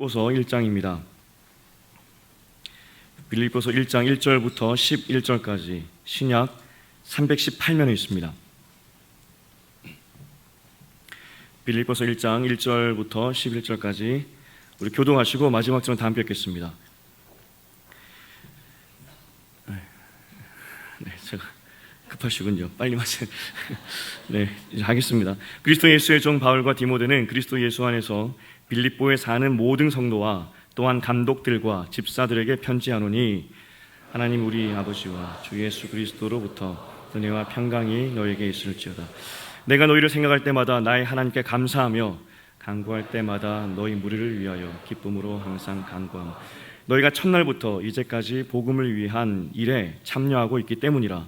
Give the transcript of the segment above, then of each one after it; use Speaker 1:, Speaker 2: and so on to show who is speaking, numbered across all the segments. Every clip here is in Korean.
Speaker 1: 빌립보서 1장입니다. 빌립보서 1장 1절부터 11절까지 신약 318면에 있습니다. 빌립보서 1장 1절부터 11절까지 우리 교동하시고 마지막 절은 다 함께 읽겠습니다. 네, 제가 급하시군요. 빨리 마세요. 네, 이제 하겠습니다. 그리스도 예수의 종 바울과 디모데는 그리스도 예수 안에서 빌립보에 사는 모든 성도와 또한 감독들과 집사들에게 편지하노니 하나님 우리 아버지와 주 예수 그리스도로부터 은혜와 평강이 너에게 있을지어다. 내가 너희를 생각할 때마다 나의 하나님께 감사하며 간구할 때마다 너희 무리를 위하여 기쁨으로 항상 간구하며 너희가 첫날부터 이제까지 복음을 위한 일에 참여하고 있기 때문이라.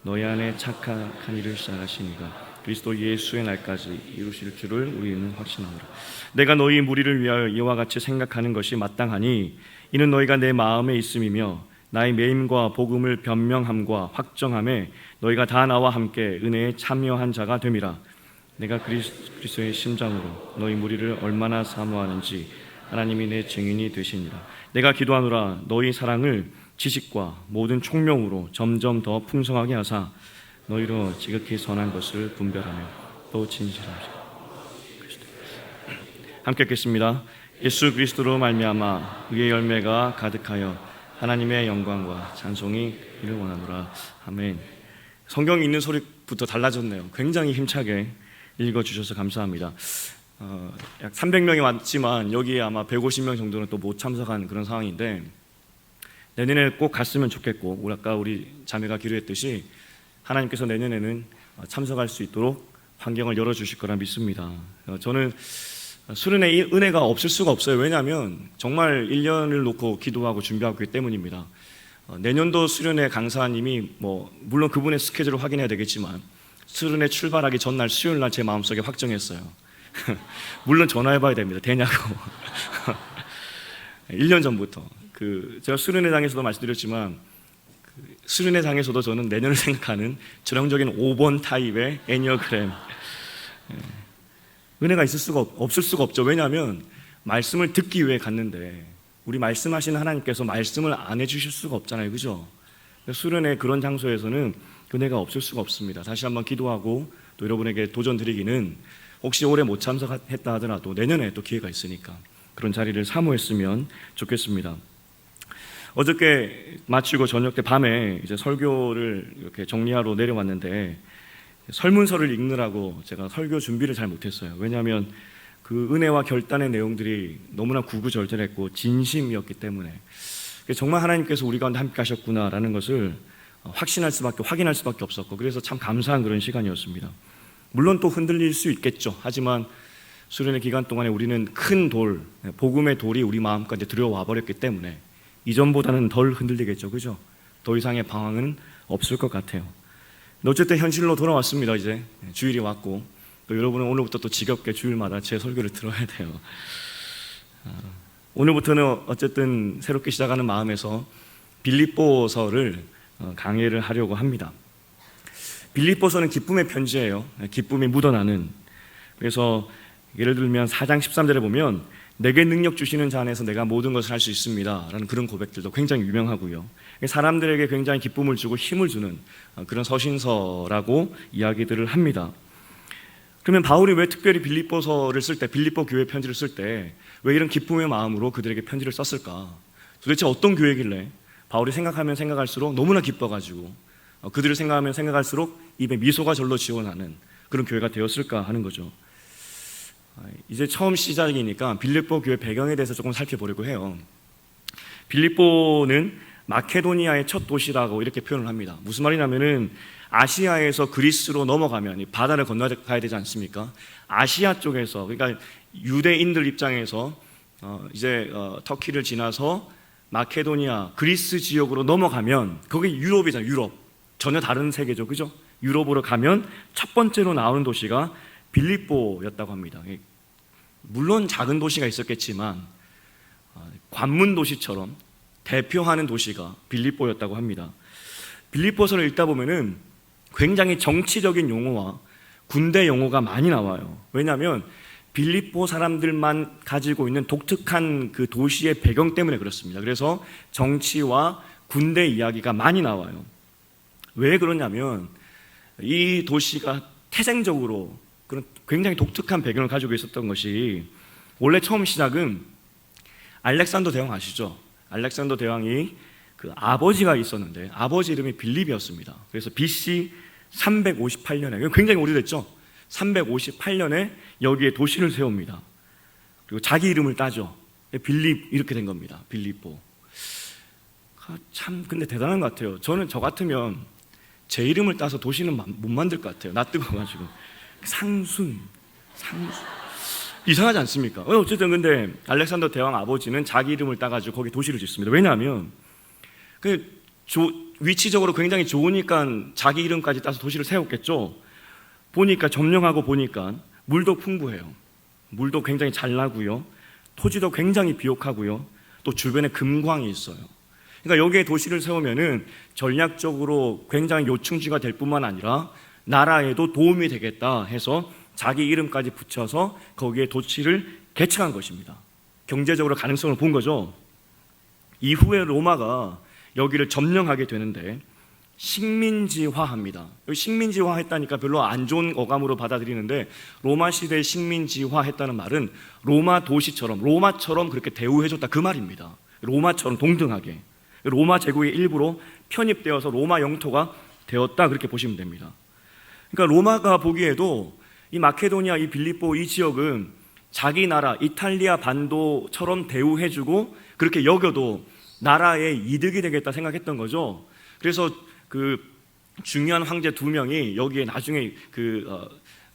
Speaker 1: 너희 안에 착한 일을 시작하시니가 그리스도 예수의 날까지 이루실 줄을 우리는 확신하노라. 내가 너희 무리를 위하여 이와 같이 생각하는 것이 마땅하니 이는 너희가 내 마음에 있음이며 나의 매임과 복음을 변명함과 확정함에 너희가 다 나와 함께 은혜에 참여한 자가 됨이라. 내가 그리스도의 심장으로 너희 무리를 얼마나 사모하는지 하나님이 내 증인이 되시니라. 내가 기도하노라. 너희 사랑을 지식과 모든 총명으로 점점 더 풍성하게 하사 너희로 지극히 선한 것을 분별하며 또 진실하시고. 함께 읽겠습니다. 예수 그리스도로 말미암아 의의 열매가 가득하여 하나님의 영광과 찬송이 이를 원하노라. 아멘. 성경이 있는 소리부터 달라졌네요. 굉장히 힘차게 읽어주셔서 감사합니다. 약 300명이 왔지만 여기에 아마 150명 정도는 또 못 참석한 그런 상황인데 내년에 꼭 갔으면 좋겠고 아까 우리 자매가 기도했듯이 하나님께서 내년에는 참석할 수 있도록 환경을 열어주실 거라 믿습니다. 저는 수련회 은혜가 없을 수가 없어요. 왜냐하면 정말 1년을 놓고 기도하고 준비하고 있기 때문입니다. 내년도 수련회 강사님이 물론 그분의 스케줄을 확인해야 되겠지만 수련회 출발하기 전날 수요일날 제 마음속에 확정했어요. 물론 전화해봐야 됩니다. 되냐고. 1년 전부터 제가 수련회장에서도 말씀드렸지만 수련회장에서도 저는 내년을 생각하는 전형적인 5번 타입의 애니어그램. 은혜가 있을 수가 없을 수가 없죠. 왜냐하면 말씀을 듣기 위해 갔는데 우리 말씀하시는 하나님께서 말씀을 안 해주실 수가 없잖아요. 그죠? 수련회 그런 장소에서는 은혜가 없을 수가 없습니다. 다시 한번 기도하고 또 여러분에게 도전 드리기는 혹시 올해 못 참석했다 하더라도 내년에 또 기회가 있으니까 그런 자리를 사모했으면 좋겠습니다. 어저께 마치고 저녁 때 밤에 이제 설교를 이렇게 정리하러 내려왔는데 설문서를 읽느라고 제가 설교 준비를 잘 못했어요. 왜냐하면 그 은혜와 결단의 내용들이 너무나 구구절절했고 진심이었기 때문에 정말 하나님께서 우리 가운데 함께 하셨구나라는 것을 확인할 수밖에 없었고 그래서 참 감사한 그런 시간이었습니다. 물론 또 흔들릴 수 있겠죠. 하지만 수련회 기간 동안에 우리는 큰 돌, 복음의 돌이 우리 마음까지 들어와 버렸기 때문에 이전보다는 덜 흔들리겠죠. 그죠? 더 이상의 방황은 없을 것 같아요. 어쨌든 현실로 돌아왔습니다. 이제 주일이 왔고 또 여러분은 오늘부터 또 지겹게 주일마다 제 설교를 들어야 돼요. 오늘부터는 어쨌든 새롭게 시작하는 마음에서 빌립보서를 강의를 하려고 합니다. 빌립보서는 기쁨의 편지예요. 기쁨이 묻어나는. 그래서 예를 들면 4장 13절에 보면 내게 능력 주시는 자 안에서 내가 모든 것을 할 수 있습니다 라는 그런 고백들도 굉장히 유명하고요. 사람들에게 굉장히 기쁨을 주고 힘을 주는 그런 서신서라고 이야기들을 합니다. 그러면 바울이 왜 특별히 빌립보서를 쓸 때, 빌립보 교회 편지를 쓸 때 왜 이런 기쁨의 마음으로 그들에게 편지를 썼을까? 도대체 어떤 교회길래 바울이 생각하면 생각할수록 너무나 기뻐가지고 그들을 생각하면 생각할수록 입에 미소가 절로 지어나는 그런 교회가 되었을까 하는 거죠. 이제 처음 시작이니까 빌립보 교회 배경에 대해서 조금 살펴보려고 해요. 빌립보는 마케도니아의 첫 도시라고 이렇게 표현을 합니다. 무슨 말이냐면은 아시아에서 그리스로 넘어가면 바다를 건너가야 되지 않습니까? 아시아 쪽에서 그러니까 유대인들 입장에서 이제 터키를 지나서 마케도니아 그리스 지역으로 넘어가면 거기 유럽이잖아요. 유럽 전혀 다른 세계죠. 그죠? 유럽으로 가면 첫 번째로 나오는 도시가 빌립보였다고 합니다. 물론 작은 도시가 있었겠지만 관문 도시처럼 대표하는 도시가 빌립보였다고 합니다. 빌립보서를 읽다 보면은 굉장히 정치적인 용어와 군대 용어가 많이 나와요. 왜냐하면 빌립보 사람들만 가지고 있는 독특한 그 도시의 배경 때문에 그렇습니다. 그래서 정치와 군대 이야기가 많이 나와요. 왜 그러냐면 이 도시가 태생적으로 그런 굉장히 독특한 배경을 가지고 있었던 것이, 원래 처음 시작은 알렉산더 대왕 아시죠? 알렉산더 대왕이 그 아버지가 있었는데 아버지 이름이 빌립이었습니다. 그래서 BC 358년에, 굉장히 오래됐죠? 358년에 여기에 도시를 세웁니다. 그리고 자기 이름을 따죠. 빌립, 이렇게 된 겁니다. 빌립보. 참 근데 대단한 것 같아요. 저 같으면 제 이름을 따서 도시는 못 만들 것 같아요. 낯뜨거워가지고. 상순. 이상하지 않습니까? 어쨌든 근데 알렉산더 대왕 아버지는 자기 이름을 따가지고 거기 도시를 짓습니다. 왜냐하면 위치적으로 굉장히 좋으니까 자기 이름까지 따서 도시를 세웠겠죠. 보니까 점령하고 보니까 물도 풍부해요. 물도 굉장히 잘 나고요. 토지도 굉장히 비옥하고요. 또 주변에 금광이 있어요. 그러니까 여기에 도시를 세우면은 전략적으로 굉장히 요충지가 될 뿐만 아니라 나라에도 도움이 되겠다 해서 자기 이름까지 붙여서 거기에 도시를 개척한 것입니다. 경제적으로 가능성을 본 거죠. 이후에 로마가 여기를 점령하게 되는데 식민지화합니다. 식민지화했다니까 별로 안 좋은 어감으로 받아들이는데, 로마 시대에 식민지화했다는 말은 로마 도시처럼, 로마처럼 그렇게 대우해줬다, 그 말입니다. 로마처럼 동등하게, 로마 제국의 일부로 편입되어서 로마 영토가 되었다, 그렇게 보시면 됩니다. 그러니까 로마가 보기에도 이 마케도니아, 이 빌립보 이 지역은 자기 나라 이탈리아 반도처럼 대우해주고 그렇게 여겨도 나라의 이득이 되겠다 생각했던 거죠. 그래서 그 중요한 황제 2명이 여기에 나중에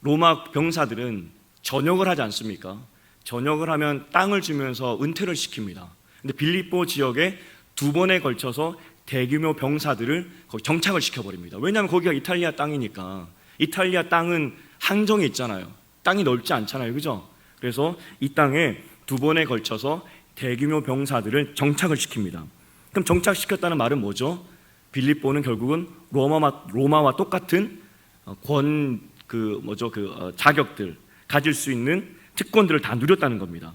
Speaker 1: 로마 병사들은 전역을 하지 않습니까? 전역을 하면 땅을 주면서 은퇴를 시킵니다. 근데 빌립보 지역에 2번에 걸쳐서 대규모 병사들을 거기 정착을 시켜버립니다. 왜냐하면 거기가 이탈리아 땅이니까. 이탈리아 땅은 항정이 있잖아요. 땅이 넓지 않잖아요, 그죠? 그래서 이 땅에 2번에 걸쳐서 대규모 병사들을 정착을 시킵니다. 그럼 정착시켰다는 말은 뭐죠? 빌립보는 결국은 로마와 똑같은 자격들, 가질 수 있는 특권들을 다 누렸다는 겁니다.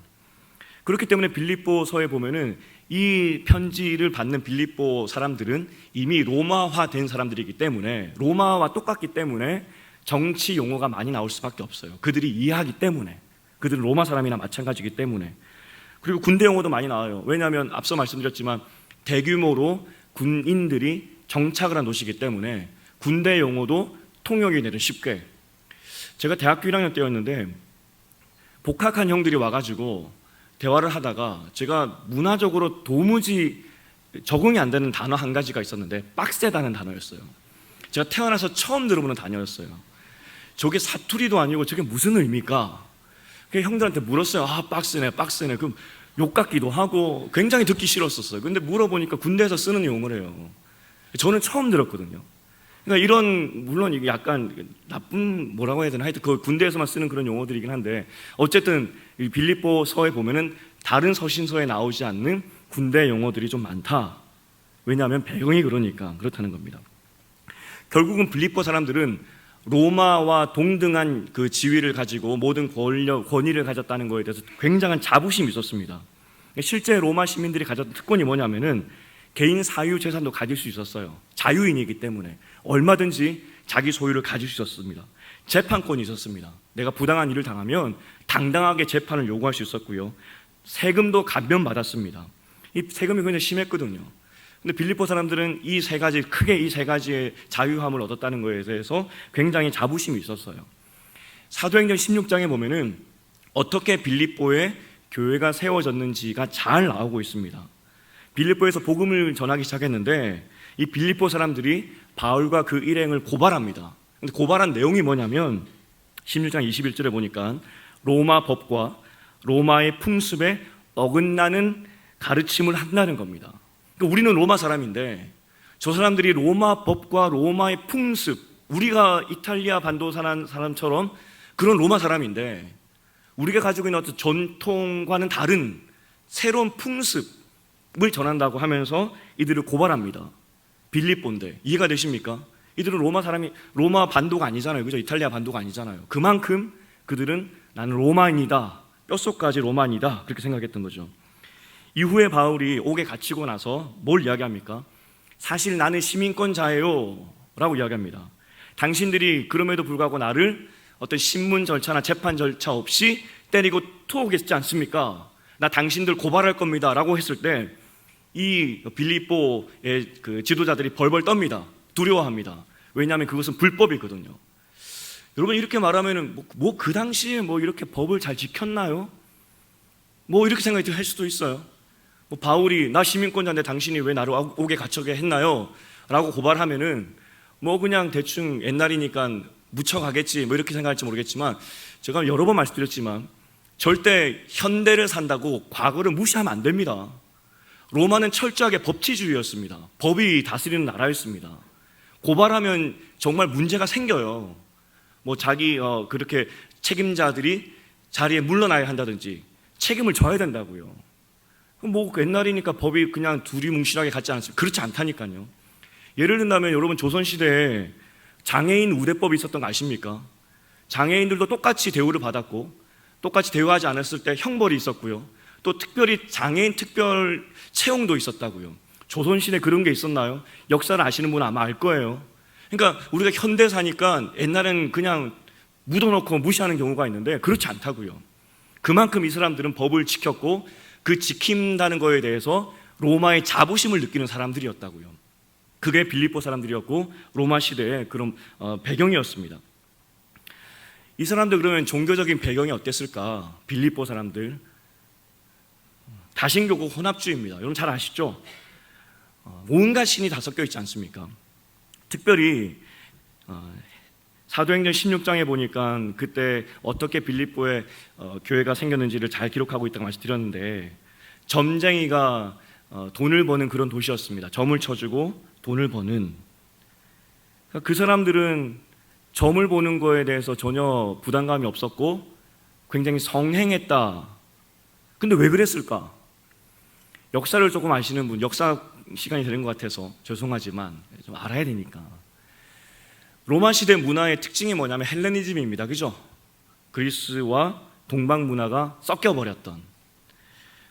Speaker 1: 그렇기 때문에 빌립보서에 보면은 이 편지를 받는 빌립보 사람들은 이미 로마화된 사람들이기 때문에, 로마와 똑같기 때문에 정치 용어가 많이 나올 수밖에 없어요. 그들이 이해하기 때문에, 그들은 로마 사람이나 마찬가지이기 때문에. 그리고 군대 용어도 많이 나와요. 왜냐하면 앞서 말씀드렸지만 대규모로 군인들이 정착을 한 도시이기 때문에 군대 용어도 통역이 되는 쉽게. 제가 대학교 1학년 때였는데 복학한 형들이 와가지고 대화를 하다가 제가 문화적으로 도무지 적응이 안 되는 단어 한 가지가 있었는데 빡세다는 단어였어요. 제가 태어나서 처음 들어보는 단어였어요. 저게 사투리도 아니고 저게 무슨 의미일까? 그래서 형들한테 물었어요. 빡세네. 그럼 욕 같기도 하고 굉장히 듣기 싫었었어요. 근데 물어보니까 군대에서 쓰는 용어래요. 저는 처음 들었거든요. 그러니까 이런, 물론 이게 약간 나쁜, 뭐라고 해야 되나, 하여튼 그 군대에서만 쓰는 그런 용어들이긴 한데, 어쨌든 이 빌립보서에 보면은 다른 서신서에 나오지 않는 군대 용어들이 좀 많다. 왜냐하면 배경이 그렇다는 겁니다. 결국은 빌립보 사람들은 로마와 동등한 그 지위를 가지고 모든 권위를 가졌다는 것에 대해서 굉장한 자부심이 있었습니다. 실제 로마 시민들이 가졌던 특권이 뭐냐면은 개인 사유 재산도 가질 수 있었어요. 자유인이기 때문에 얼마든지 자기 소유를 가질 수 있었습니다. 재판권이 있었습니다. 내가 부당한 일을 당하면 당당하게 재판을 요구할 수 있었고요. 세금도 감면받았습니다. 이 세금이 굉장히 심했거든요. 근데 빌립보 사람들은 크게 이 세 가지의 자유함을 얻었다는 것에 대해서 굉장히 자부심이 있었어요. 사도행전 16장에 보면은 어떻게 빌립보에 교회가 세워졌는지가 잘 나오고 있습니다. 빌립보에서 복음을 전하기 시작했는데 이 빌립보 사람들이 바울과 그 일행을 고발합니다. 근데 고발한 내용이 뭐냐면 16장 21절에 보니까 로마 법과 로마의 풍습에 어긋나는 가르침을 한다는 겁니다. 그러니까 우리는 로마 사람인데 저 사람들이 로마 법과 로마의 풍습, 우리가 이탈리아 반도 사는 사람처럼 그런 로마 사람인데 우리가 가지고 있는 어떤 전통과는 다른 새로운 풍습, 전한다고 하면서 이들을 고발합니다. 빌립보인데 이해가 되십니까? 이들은 로마 반도가 아니잖아요. 그죠? 이탈리아 반도가 아니잖아요. 그만큼 그들은 나는 로마인이다. 뼛속까지 로마인이다. 그렇게 생각했던 거죠. 이후에 바울이 옥에 갇히고 나서 뭘 이야기합니까? 사실 나는 시민권자예요 라고 이야기합니다. 당신들이 그럼에도 불구하고 나를 어떤 신문 절차나 재판 절차 없이 때리고 투옥했지 않습니까? 나 당신들 고발할 겁니다 라고 했을 때 이 빌립보의 그 지도자들이 벌벌 떱니다. 두려워합니다. 왜냐하면 그것은 불법이거든요. 여러분 이렇게 말하면은 그 당시에 이렇게 법을 잘 지켰나요? 이렇게 생각이 할 수도 있어요. 바울이 나 시민권자인데 당신이 왜 나를 옥에 갇혀게 했나요? 라고 고발하면은 그냥 대충 옛날이니까 묻혀가겠지 이렇게 생각할지 모르겠지만 제가 여러 번 말씀드렸지만 절대 현대를 산다고 과거를 무시하면 안 됩니다. 로마는 철저하게 법치주의였습니다. 법이 다스리는 나라였습니다. 고발하면 정말 문제가 생겨요. 그렇게 책임자들이 자리에 물러나야 한다든지 책임을 져야 된다고요. 옛날이니까 법이 그냥 두리뭉실하게 갔지 않습니까? 그렇지 않다니까요. 예를 든다면 여러분 조선시대에 장애인 우대법이 있었던 거 아십니까? 장애인들도 똑같이 대우를 받았고 똑같이 대우하지 않았을 때 형벌이 있었고요. 또 특별히 장애인 특별 채용도 있었다고요. 조선시대에 그런 게 있었나요? 역사를 아시는 분은 아마 알 거예요. 그러니까 우리가 현대 사니까 옛날엔 그냥 묻어놓고 무시하는 경우가 있는데 그렇지 않다고요. 그만큼 이 사람들은 법을 지켰고 그 지킨다는 거에 대해서 로마의 자부심을 느끼는 사람들이었다고요. 그게 빌립보 사람들이었고 로마 시대의 그런 배경이었습니다. 이 사람들 그러면 종교적인 배경이 어땠을까? 빌립보 사람들 다신교고 혼합주의입니다. 여러분 잘 아시죠? 온갖 신이 다 섞여 있지 않습니까? 특별히 사도행전 16장에 보니까 그때 어떻게 빌립보에 교회가 생겼는지를 잘 기록하고 있다고 말씀드렸는데 점쟁이가 돈을 버는 그런 도시였습니다. 점을 쳐주고 돈을 버는. 그 사람들은 점을 보는 거에 대해서 전혀 부담감이 없었고 굉장히 성행했다. 근데 왜 그랬을까? 역사를 조금 아시는 분, 역사 시간이 되는 것 같아서 죄송하지만 좀 알아야 되니까. 로마 시대 문화의 특징이 뭐냐면 헬레니즘입니다. 그죠? 그리스와 동방 문화가 섞여 버렸던.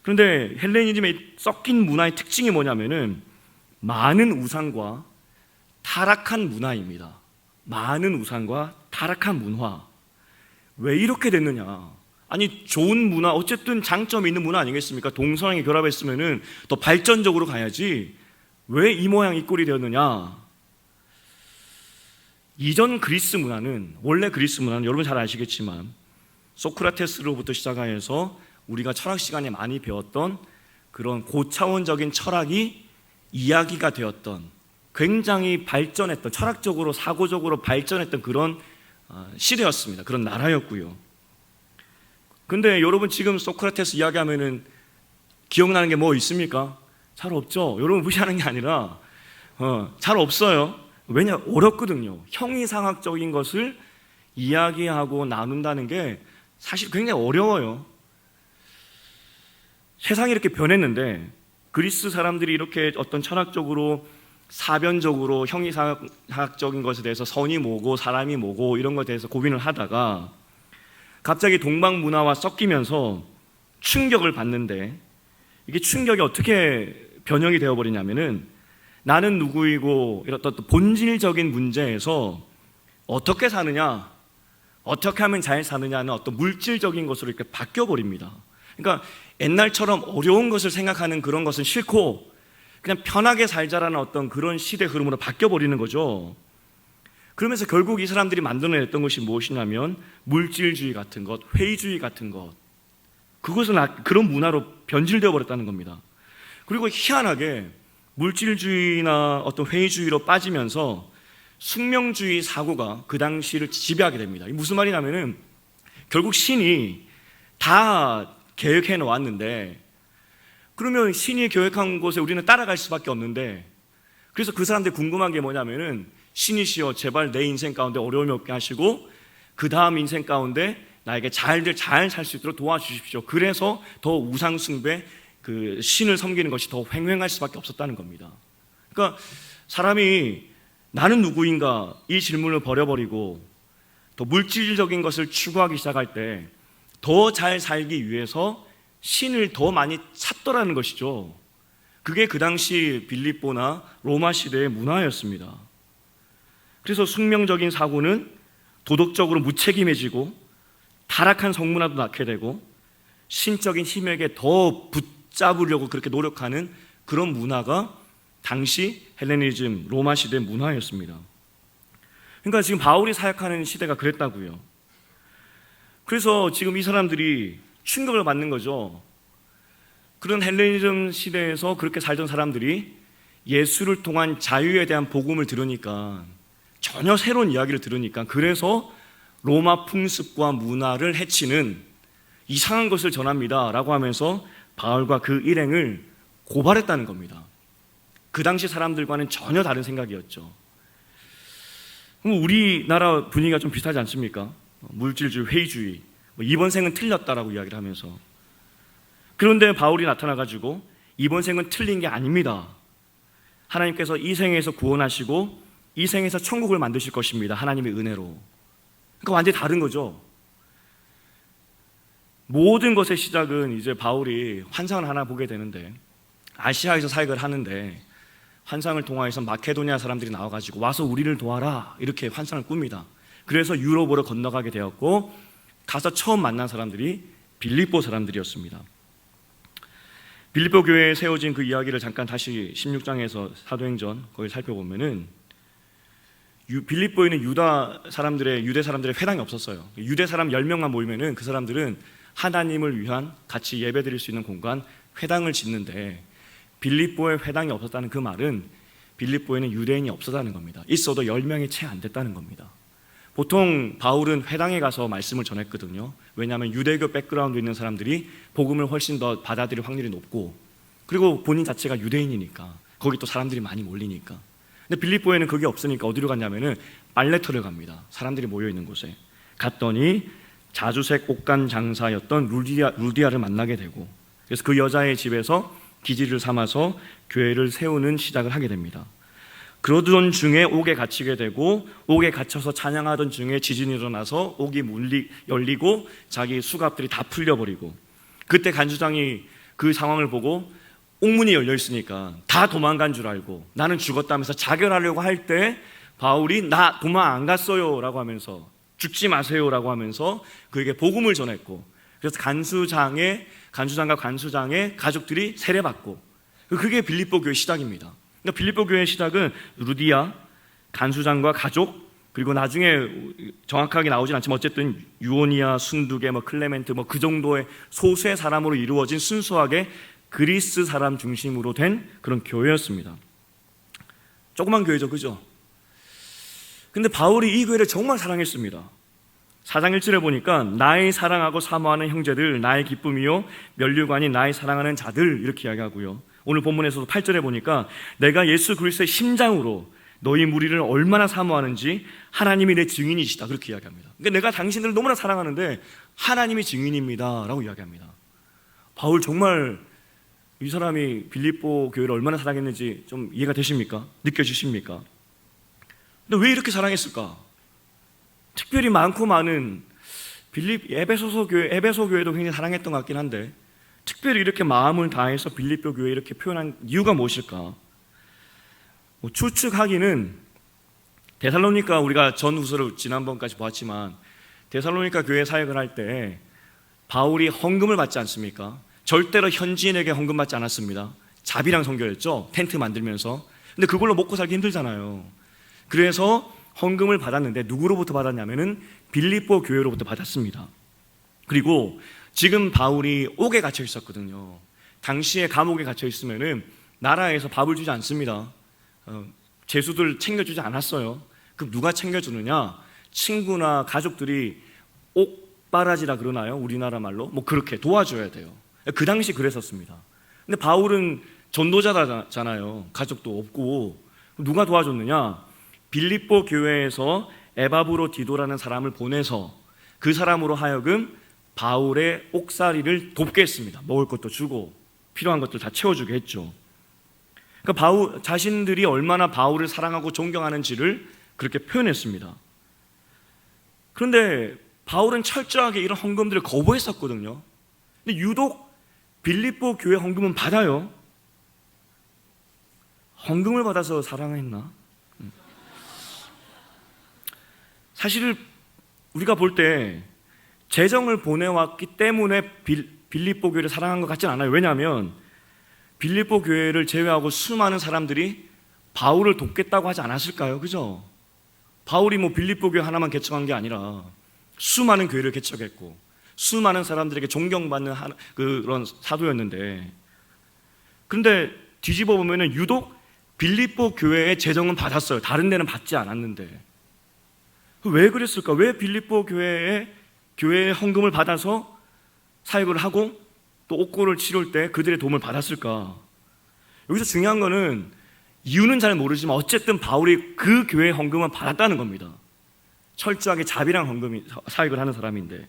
Speaker 1: 그런데 헬레니즘의 섞인 문화의 특징이 뭐냐면은 많은 우상과 타락한 문화입니다. 많은 우상과 타락한 문화. 왜 이렇게 됐느냐? 아니 좋은 문화, 어쨌든 장점이 있는 문화 아니겠습니까? 동서양이 결합했으면은 더 발전적으로 가야지 왜 이 모양 이 꼴이 되었느냐? 이전 그리스 문화는, 원래 그리스 문화는 여러분 잘 아시겠지만 소크라테스로부터 시작해서 우리가 철학 시간에 많이 배웠던 그런 고차원적인 철학이 이야기가 되었던 굉장히 발전했던, 철학적으로 사고적으로 발전했던 그런 시대였습니다. 그런 나라였고요. 근데 여러분 지금 소크라테스 이야기하면은 기억나는 게 뭐 있습니까? 잘 없죠. 여러분 무시하는 게 아니라 잘 없어요. 왜냐? 어렵거든요. 형이상학적인 것을 이야기하고 나눈다는 게 사실 굉장히 어려워요. 세상이 이렇게 변했는데 그리스 사람들이 이렇게 어떤 철학적으로 사변적으로 형이상학적인 것에 대해서 선이 뭐고 사람이 뭐고 이런 것에 대해서 고민을 하다가 갑자기 동방 문화와 섞이면서 충격을 받는데 이게 충격이 어떻게 변형이 되어버리냐면은 나는 누구이고 이런 어떤 본질적인 문제에서 어떻게 사느냐, 어떻게 하면 잘 사느냐는 어떤 물질적인 것으로 이렇게 바뀌어버립니다. 그러니까 옛날처럼 어려운 것을 생각하는 그런 것은 싫고 그냥 편하게 살자라는 어떤 그런 시대 흐름으로 바뀌어버리는 거죠. 그러면서 결국 이 사람들이 만들어냈던 것이 무엇이냐면 물질주의 같은 것, 회의주의 같은 것, 그것은 그런 문화로 변질되어 버렸다는 겁니다. 그리고 희한하게 물질주의나 어떤 회의주의로 빠지면서 숙명주의 사고가 그 당시를 지배하게 됩니다. 무슨 말이냐면은 결국 신이 다 계획해 놓았는데 그러면 신이 계획한 곳에 우리는 따라갈 수밖에 없는데, 그래서 그 사람들이 궁금한 게 뭐냐면은 신이시여 제발 내 인생 가운데 어려움이 없게 하시고 그 다음 인생 가운데 나에게 잘 살 수 있도록 도와주십시오. 그래서 더 우상 숭배, 그 신을 섬기는 것이 더 횡행할 수밖에 없었다는 겁니다. 그러니까 사람이 나는 누구인가 이 질문을 버려버리고 더 물질적인 것을 추구하기 시작할 때 더 잘 살기 위해서 신을 더 많이 찾더라는 것이죠. 그게 그 당시 빌립보나 로마 시대의 문화였습니다. 그래서 숙명적인 사고는 도덕적으로 무책임해지고 타락한 성문화도 낳게 되고 신적인 힘에게 더 붙잡으려고 그렇게 노력하는 그런 문화가 당시 헬레니즘 로마 시대 문화였습니다. 그러니까 지금 바울이 사역하는 시대가 그랬다고요. 그래서 지금 이 사람들이 충격을 받는 거죠. 그런 헬레니즘 시대에서 그렇게 살던 사람들이 예수를 통한 자유에 대한 복음을 들으니까, 전혀 새로운 이야기를 들으니까, 그래서 로마 풍습과 문화를 해치는 이상한 것을 전합니다 라고 하면서 바울과 그 일행을 고발했다는 겁니다. 그 당시 사람들과는 전혀 다른 생각이었죠. 그럼 우리나라 분위기가 좀 비슷하지 않습니까? 물질주의, 회의주의, 이번 생은 틀렸다라고 이야기를 하면서. 그런데 바울이 나타나가지고 이번 생은 틀린 게 아닙니다. 하나님께서 이 생에서 구원하시고 이 생에서 천국을 만드실 것입니다. 하나님의 은혜로. 그러니까 완전히 다른 거죠. 모든 것의 시작은 이제 바울이 환상을 하나 보게 되는데, 아시아에서 사역을 하는데 환상을 통하여서 마케도니아 사람들이 나와가지고 와서 우리를 도와라 이렇게 환상을 꿉니다. 그래서 유럽으로 건너가게 되었고, 가서 처음 만난 사람들이 빌립보 사람들이었습니다. 빌립보 교회에 세워진 그 이야기를 잠깐 다시 16장에서 사도행전 거기 살펴보면은, 빌립보에는 유대 사람들의 회당이 없었어요. 유대 사람 10명만 모이면은 그 사람들은 하나님을 위한 같이 예배드릴 수 있는 공간, 회당을 짓는데, 빌립보에 회당이 없었다는 그 말은 빌립보에는 유대인이 없었다는 겁니다. 있어도 10명이 채 안 됐다는 겁니다. 보통 바울은 회당에 가서 말씀을 전했거든요. 왜냐하면 유대교 백그라운드 있는 사람들이 복음을 훨씬 더 받아들일 확률이 높고, 그리고 본인 자체가 유대인이니까 거기 또 사람들이 많이 몰리니까. 근데 빌립보에는 그게 없으니까 어디로 갔냐면은 빨레터를 갑니다. 사람들이 모여있는 곳에 갔더니 자주색 옷간 장사였던 루디아를 만나게 되고, 그래서 그 여자의 집에서 기지를 삼아서 교회를 세우는 시작을 하게 됩니다. 그러던 중에 옥에 갇히게 되고, 옥에 갇혀서 찬양하던 중에 지진이 일어나서 옥이 열리고 자기 수갑들이 다 풀려버리고, 그때 간수장이 그 상황을 보고 옥문이 열려 있으니까 다 도망간 줄 알고 나는 죽었다면서 자결하려고 할 때 바울이 나 도망 안 갔어요 라고 하면서, 죽지 마세요 라고 하면서 그에게 복음을 전했고, 그래서 간수장과 간수장의 가족들이 세례받고, 그게 빌립보 교회 시작입니다. 그러니까 빌립보 교회의 시작은 루디아, 간수장과 가족, 그리고 나중에 정확하게 나오진 않지만 어쨌든 유오니아, 순두계, 클레멘트 그 정도의 소수의 사람으로 이루어진 순수하게 그리스 사람 중심으로 된 그런 교회였습니다. 조그만 교회죠, 그죠? 근데 바울이 이 교회를 정말 사랑했습니다. 4장 1절에 보니까 나의 사랑하고 사모하는 형제들, 나의 기쁨이요 면류관이 나의 사랑하는 자들, 이렇게 이야기하고요. 오늘 본문에서도 8절에 보니까 내가 예수 그리스도의 심장으로 너희 무리를 얼마나 사모하는지 하나님이 내 증인이시다, 그렇게 이야기합니다. 그러니까 내가 당신들을 너무나 사랑하는데 하나님이 증인입니다 라고 이야기합니다. 바울 정말 이 사람이 빌립보 교회를 얼마나 사랑했는지 좀 이해가 되십니까? 느껴지십니까? 근데 왜 이렇게 사랑했을까? 특별히 많고 많은 에베소 교회도 굉장히 사랑했던 것 같긴 한데, 특별히 이렇게 마음을 다해서 빌립보 교회에 이렇게 표현한 이유가 무엇일까? 추측하기는 데살로니가, 우리가 전후서를 지난번까지 보았지만 데살로니가 교회 사역을 할 때 바울이 헌금을 받지 않습니까? 절대로 현지인에게 헌금 받지 않았습니다. 자비랑 선교였죠. 텐트 만들면서. 근데 그걸로 먹고 살기 힘들잖아요. 그래서 헌금을 받았는데 누구로부터 받았냐면은 빌립보 교회로부터 받았습니다. 그리고 지금 바울이 옥에 갇혀 있었거든요. 당시에 감옥에 갇혀 있으면은 나라에서 밥을 주지 않습니다. 제수들 챙겨주지 않았어요. 그럼 누가 챙겨주느냐? 친구나 가족들이 옥바라지라 그러나요? 우리나라 말로 그렇게 도와줘야 돼요. 그 당시 그랬었습니다. 근데 바울은 전도자잖아요. 가족도 없고. 누가 도와줬느냐? 빌립보 교회에서 에바브로 디도라는 사람을 보내서 그 사람으로 하여금 바울의 옥살이를 돕게 했습니다. 먹을 것도 주고. 필요한 것들 다 채워주게 했죠. 그러니까 바울 자신들이 얼마나 바울을 사랑하고 존경하는지를 그렇게 표현했습니다. 그런데 바울은 철저하게 이런 헌금들을 거부했었거든요. 근데 유독 빌립보 교회 헌금은 받아요. 헌금을 받아서 사랑했나? 사실 우리가 볼 때 재정을 보내왔기 때문에 빌립보 교회를 사랑한 것 같진 않아요. 왜냐하면 빌립보 교회를 제외하고 수많은 사람들이 바울을 돕겠다고 하지 않았을까요? 그죠? 바울이 뭐 빌립보 교회 하나만 개척한 게 아니라 수많은 교회를 개척했고 수많은 사람들에게 존경받는 그런 사도였는데, 그런데 뒤집어 보면은 유독 빌립보 교회의 재정은 받았어요. 다른 데는 받지 않았는데 왜 그랬을까? 왜 빌립보 교회의 헌금을 받아서 사역을 하고 또 옥고를 치룰 때 그들의 도움을 받았을까? 여기서 중요한 거는 이유는 잘 모르지만 어쨌든 바울이 그 교회의 헌금은 받았다는 겁니다. 철저하게 자비랑 사역을 하는 사람인데,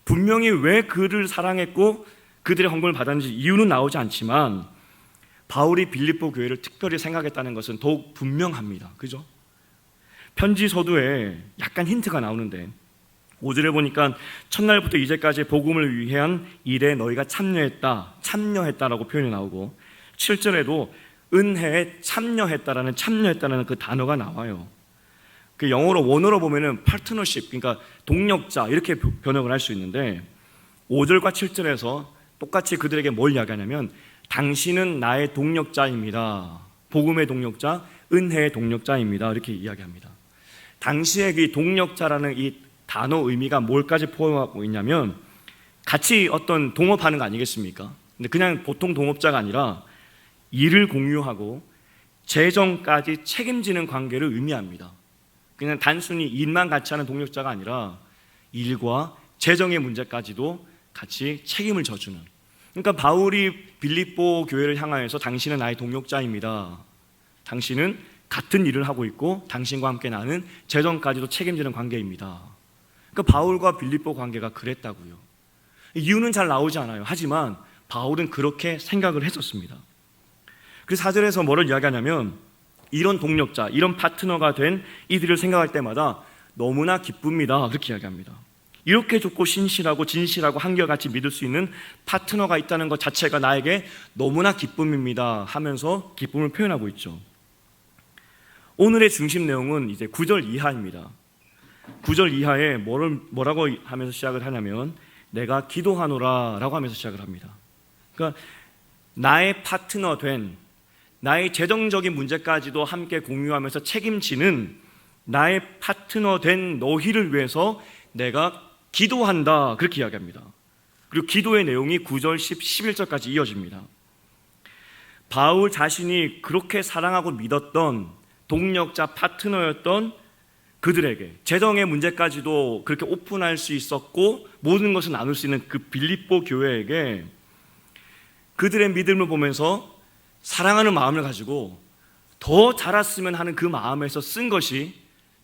Speaker 1: 분명히 왜 그를 사랑했고 그들의 헌금을 받았는지 이유는 나오지 않지만 바울이 빌립보 교회를 특별히 생각했다는 것은 더욱 분명합니다. 그죠? 편지 서두에 약간 힌트가 나오는데 5절에 보니까 첫날부터 이제까지 복음을 위한 일에 너희가 참여했다라고 표현이 나오고 7절에도 은혜에 참여했다라는 그 단어가 나와요. 그 영어로 원어로 보면은 파트너십, 그러니까 동력자 이렇게 번역을 할 수 있는데 5절과 7절에서 똑같이 그들에게 뭘 이야기하냐면 당신은 나의 동력자입니다. 복음의 동력자, 은혜의 동력자입니다. 이렇게 이야기합니다. 당시의 이 동력자라는 이 단어 의미가 뭘까지 포함하고 있냐면 같이 어떤 동업하는 거 아니겠습니까? 근데 그냥 보통 동업자가 아니라 일을 공유하고 재정까지 책임지는 관계를 의미합니다. 그냥 단순히 일만 같이 하는 동력자가 아니라 일과 재정의 문제까지도 같이 책임을 져주는. 그러니까 바울이 빌립보 교회를 향하여서 당신은 나의 동력자입니다. 당신은 같은 일을 하고 있고 당신과 함께 나는 재정까지도 책임지는 관계입니다. 그러니까 바울과 빌립보 관계가 그랬다고요. 이유는 잘 나오지 않아요. 하지만 바울은 그렇게 생각을 했었습니다. 그래서 4절에서 뭐를 이야기하냐면 이런 동력자, 이런 파트너가 된 이들을 생각할 때마다 너무나 기쁩니다. 그렇게 이야기합니다. 이렇게 좋고 신실하고 진실하고 한결같이 믿을 수 있는 파트너가 있다는 것 자체가 나에게 너무나 기쁨입니다 하면서 기쁨을 표현하고 있죠. 오늘의 중심 내용은 이제 9절 이하입니다. 9절 이하에 뭐라고 하면서 시작을 하냐면 내가 기도하노라 라고 하면서 시작을 합니다. 그러니까 나의 파트너 된, 나의 재정적인 문제까지도 함께 공유하면서 책임지는 나의 파트너 된 너희를 위해서 내가 기도한다, 그렇게 이야기합니다. 그리고 기도의 내용이 9절, 10, 11절까지 이어집니다. 바울 자신이 그렇게 사랑하고 믿었던 동력자 파트너였던 그들에게 재정의 문제까지도 그렇게 오픈할 수 있었고 모든 것을 나눌 수 있는 그 빌립보 교회에게 그들의 믿음을 보면서 사랑하는 마음을 가지고 더 자랐으면 하는 그 마음에서 쓴 것이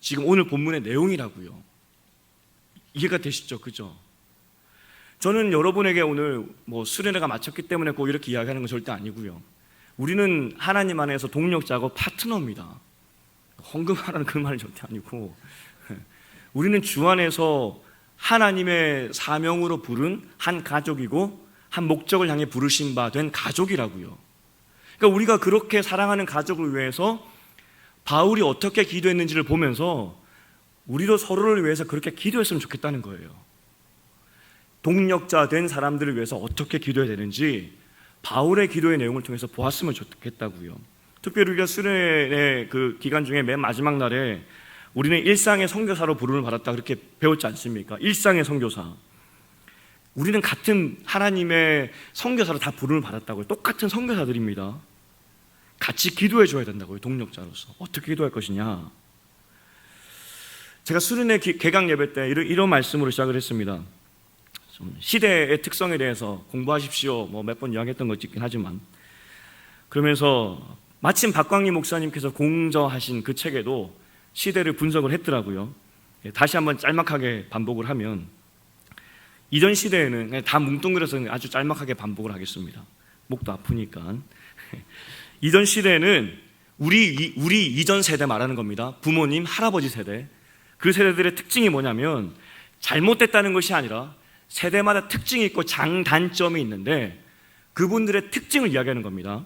Speaker 1: 지금 오늘 본문의 내용이라고요. 이해가 되시죠? 그죠? 저는 여러분에게 오늘 수련회가 마쳤기 때문에 꼭 이렇게 이야기하는 건 절대 아니고요. 우리는 하나님 안에서 동력자고 파트너입니다. 헌금하라는 그 말이 절대 아니고 우리는 주 안에서 하나님의 사명으로 부른 한 가족이고 한 목적을 향해 부르신 바 된 가족이라고요. 그러니까 우리가 그렇게 사랑하는 가족을 위해서 바울이 어떻게 기도했는지를 보면서 우리도 서로를 위해서 그렇게 기도했으면 좋겠다는 거예요. 동력자 된 사람들을 위해서 어떻게 기도해야 되는지 바울의 기도의 내용을 통해서 보았으면 좋겠다고요. 특별히 우리가 수련회 그 기간 중에 맨 마지막 날에 우리는 일상의 선교사로 부름을 받았다 그렇게 배웠지 않습니까? 일상의 선교사. 우리는 같은 하나님의 선교사로 다 부름을 받았다고요. 똑같은 선교사들입니다. 같이 기도해 줘야 된다고요. 동력자로서. 어떻게 기도할 것이냐. 제가 수련회 개강 예배 때 이런 말씀으로 시작을 했습니다. 좀 시대의 특성에 대해서 공부하십시오. 몇 번 이야기했던 것 있긴 하지만 그러면서 마침 박광리 목사님께서 공저하신 그 책에도 시대를 분석을 했더라고요. 다시 한번 짤막하게 반복을 하면 이전 시대에는 그냥 다 뭉뚱그려서 아주 짤막하게 반복을 하겠습니다. 목도 아프니까. 이전 시대에는 우리 이전 세대 말하는 겁니다. 부모님, 할아버지 세대. 그 세대들의 특징이 뭐냐면 잘못됐다는 것이 아니라 세대마다 특징이 있고 장단점이 있는데 그분들의 특징을 이야기하는 겁니다.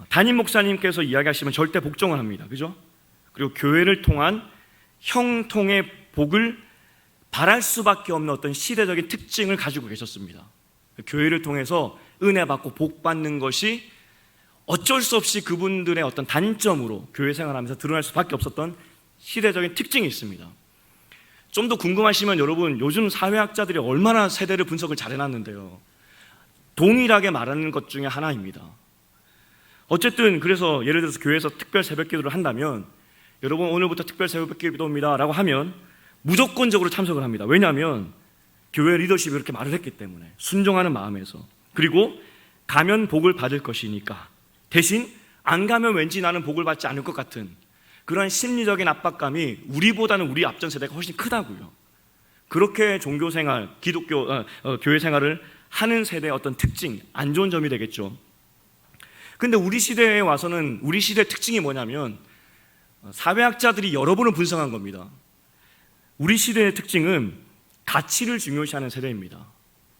Speaker 1: 담임 목사님께서 이야기하시면 절대 복종을 합니다. 그죠? 그리고 교회를 통한 형통의 복을 바랄 수밖에 없는 어떤 시대적인 특징을 가지고 계셨습니다. 교회를 통해서 은혜 받고 복 받는 것이 어쩔 수 없이 그분들의 어떤 단점으로 교회 생활하면서 드러날 수밖에 없었던 시대적인 특징이 있습니다. 좀 더 궁금하시면 여러분, 요즘 사회학자들이 얼마나 세대를 분석을 잘 해놨는데요. 동일하게 말하는 것 중에 하나입니다. 어쨌든 그래서 예를 들어서 교회에서 특별 새벽 기도를 한다면 여러분 오늘부터 특별 새벽 기도입니다 라고 하면 무조건적으로 참석을 합니다. 왜냐하면 교회 리더십이 이렇게 말을 했기 때문에 순종하는 마음에서, 그리고 가면 복을 받을 것이니까, 대신 안 가면 왠지 나는 복을 받지 않을 것 같은 그러한 심리적인 압박감이 우리보다는 우리 앞전 세대가 훨씬 크다고요. 그렇게 종교생활, 교회 생활을 하는 세대의 어떤 특징, 안 좋은 점이 되겠죠. 근데 우리 시대에 와서는 우리 시대의 특징이 뭐냐면 사회학자들이 여러 번을 분석한 겁니다. 우리 시대의 특징은 가치를 중요시하는 세대입니다.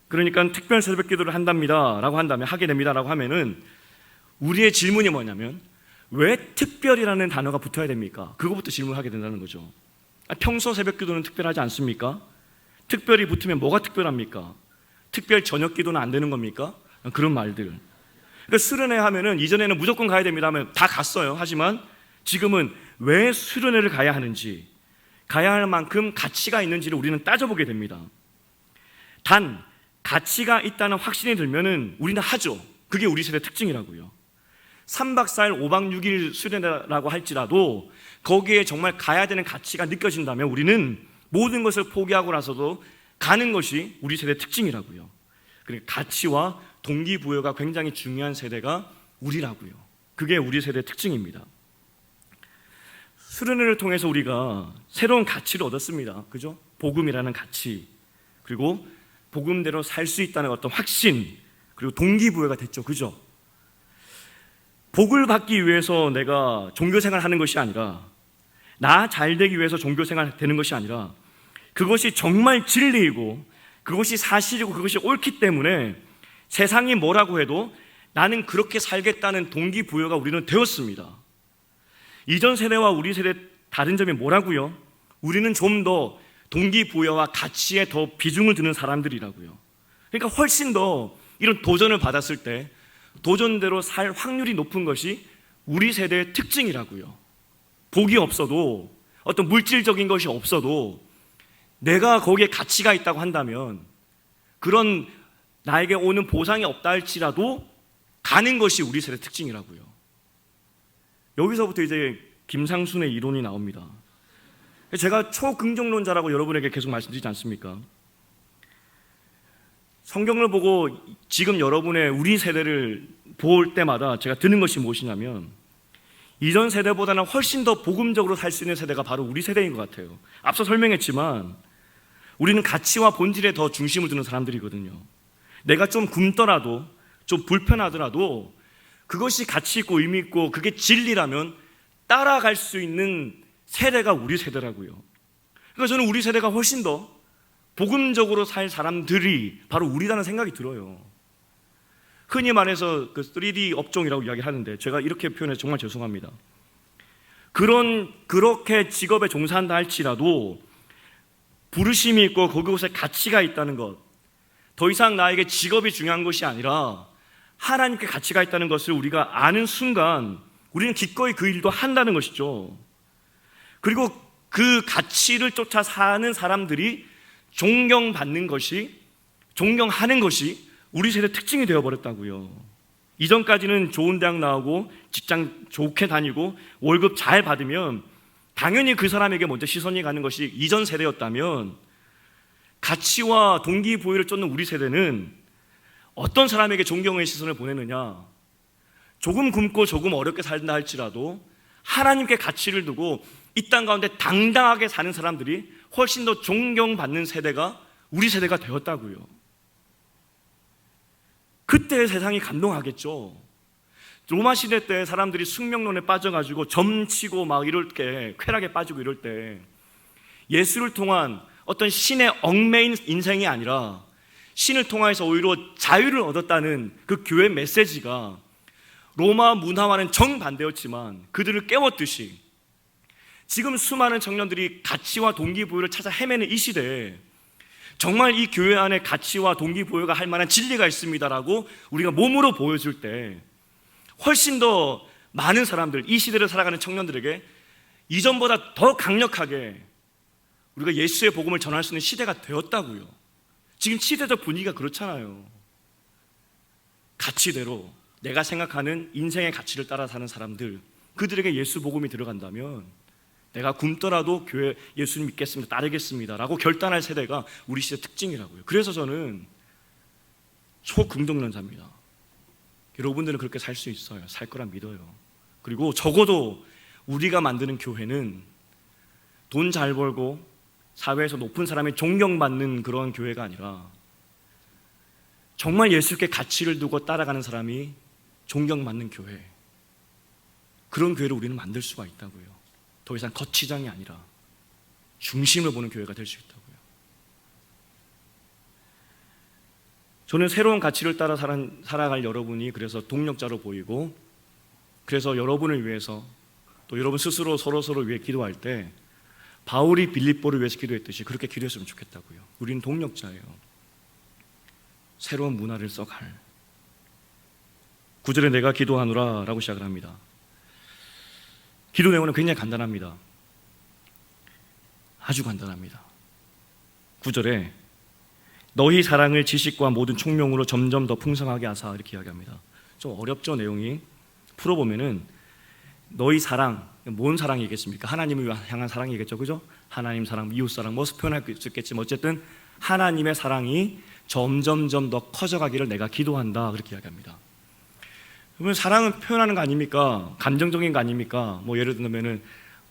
Speaker 1: 그러니까 특별 새벽 기도를 한답니다 라고 한다면, 하게 됩니다 라고 하면은 우리의 질문이 뭐냐면 왜 특별이라는 단어가 붙어야 됩니까? 그거부터 질문하게 된다는 거죠. 평소 새벽 기도는 특별하지 않습니까? 특별히 붙으면 뭐가 특별합니까? 특별 저녁 기도는 안 되는 겁니까? 그런 말들. 그러니까 수련회 하면은 이전에는 무조건 가야 됩니다 하면 다 갔어요. 하지만 지금은 왜 수련회를 가야 하는지, 가야 할 만큼 가치가 있는지를 우리는 따져보게 됩니다. 단 가치가 있다는 확신이 들면은 우리는 하죠. 그게 우리 세대 특징이라고요. 3박 4일 5박 6일 수련회라고 할지라도 거기에 정말 가야 되는 가치가 느껴진다면 우리는 모든 것을 포기하고 나서도 가는 것이 우리 세대 특징이라고요. 그러니까 가치와 동기부여가 굉장히 중요한 세대가 우리라고요. 그게 우리 세대 특징입니다. 수련회를 통해서 우리가 새로운 가치를 얻었습니다. 그죠? 복음이라는 가치, 그리고 복음대로 살 수 있다는 어떤 확신, 그리고 동기부여가 됐죠. 그죠? 복을 받기 위해서 내가 종교생활을 하는 것이 아니라, 나 잘 되기 위해서 종교생활 되는 것이 아니라, 그것이 정말 진리이고 그것이 사실이고 그것이 옳기 때문에 세상이 뭐라고 해도 나는 그렇게 살겠다는 동기부여가 우리는 되었습니다. 이전 세대와 우리 세대 다른 점이 뭐라고요? 우리는 좀 더 동기부여와 가치에 더 비중을 두는 사람들이라고요. 그러니까 훨씬 더 이런 도전을 받았을 때 도전대로 살 확률이 높은 것이 우리 세대의 특징이라고요. 복이 없어도, 어떤 물질적인 것이 없어도 내가 거기에 가치가 있다고 한다면, 그런 나에게 오는 보상이 없다 할지라도 가는 것이 우리 세대 특징이라고요. 여기서부터 이제 김상순의 이론이 나옵니다. 제가 초긍정론자라고 여러분에게 계속 말씀드리지 않습니까? 성경을 보고 지금 여러분의 우리 세대를 볼 때마다 제가 드는 것이 무엇이냐면, 이전 세대보다는 훨씬 더 복음적으로 살 수 있는 세대가 바로 우리 세대인 것 같아요. 앞서 설명했지만 우리는 가치와 본질에 더 중심을 두는 사람들이거든요. 내가 좀 굶더라도, 좀 불편하더라도 그것이 가치 있고 의미 있고 그게 진리라면 따라갈 수 있는 세대가 우리 세대라고요. 그러니까 저는 우리 세대가 훨씬 더 복음적으로 살 사람들이 바로 우리라는 생각이 들어요. 흔히 말해서 그 3D 업종이라고 이야기하는데 제가 이렇게 표현해서 정말 죄송합니다. 그렇게 직업에 종사한다 할지라도 부르심이 있고 그곳에 가치가 있다는 것, 더 이상 나에게 직업이 중요한 것이 아니라 하나님께 가치가 있다는 것을 우리가 아는 순간 우리는 기꺼이 그 일도 한다는 것이죠. 그리고 그 가치를 쫓아 사는 사람들이 존경받는 것이, 존경하는 것이 우리 세대 특징이 되어버렸다고요. 이전까지는 좋은 대학 나오고 직장 좋게 다니고 월급 잘 받으면 당연히 그 사람에게 먼저 시선이 가는 것이 이전 세대였다면, 가치와 동기부여를 쫓는 우리 세대는 어떤 사람에게 존경의 시선을 보내느냐, 조금 굶고 조금 어렵게 살다 할지라도 하나님께 가치를 두고 이 땅 가운데 당당하게 사는 사람들이 훨씬 더 존경받는 세대가 우리 세대가 되었다고요. 그때 세상이 감동하겠죠. 로마 시대 때 사람들이 숙명론에 빠져가지고 점치고 막 이럴 때, 쾌락에 빠지고 이럴 때 예수를 통한 어떤 신의 얽매인 인생이 아니라 신을 통해서 오히려 자유를 얻었다는 그 교회 메시지가 로마 문화와는 정반대였지만 그들을 깨웠듯이 지금 수많은 청년들이 가치와 동기부여를 찾아 헤매는 이 시대에 정말 이 교회 안에 가치와 동기부여가 할 만한 진리가 있습니다라고 우리가 몸으로 보여줄 때 훨씬 더 많은 사람들, 이 시대를 살아가는 청년들에게 이전보다 더 강력하게 우리가 예수의 복음을 전할 수 있는 시대가 되었다고요. 지금 시대적 분위기가 그렇잖아요. 가치대로 내가 생각하는 인생의 가치를 따라 사는 사람들, 그들에게 예수 복음이 들어간다면 내가 굶더라도 교회 예수님 믿겠습니다, 따르겠습니다 라고 결단할 세대가 우리 시대 특징이라고요. 그래서 저는 초긍정론자입니다. 여러분들은 그렇게 살 수 있어요. 살 거라 믿어요. 그리고 적어도 우리가 만드는 교회는 돈 잘 벌고 사회에서 높은 사람이 존경받는 그런 교회가 아니라 정말 예수께 가치를 두고 따라가는 사람이 존경받는 교회, 그런 교회를 우리는 만들 수가 있다고요. 더 이상 거치장이 아니라 중심을 보는 교회가 될 수 있다고요. 저는 새로운 가치를 따라 살아갈 여러분이 그래서 동력자로 보이고, 그래서 여러분을 위해서 또 여러분 스스로 서로서로 위해 기도할 때 바울이 빌립보를 위해서 기도했듯이 그렇게 기도했으면 좋겠다고요. 우리는 동력자예요. 새로운 문화를 써갈. 9절에 내가 기도하노라 라고 시작을 합니다. 기도 내용은 굉장히 간단합니다. 아주 간단합니다. 9절에 너희 사랑을 지식과 모든 총명으로 점점 더 풍성하게 하사, 이렇게 이야기합니다. 좀 어렵죠, 내용이. 풀어보면은 너희 사랑, 뭔 사랑이겠습니까? 하나님을 향한 사랑이겠죠, 그죠? 하나님 사랑, 이웃 사랑, 뭐 표현할 수 있겠지만 어쨌든 하나님의 사랑이 점점점 더 커져가기를 내가 기도한다, 그렇게 이야기합니다. 그러면 사랑은 표현하는 거 아닙니까? 감정적인 거 아닙니까? 뭐 예를 들면은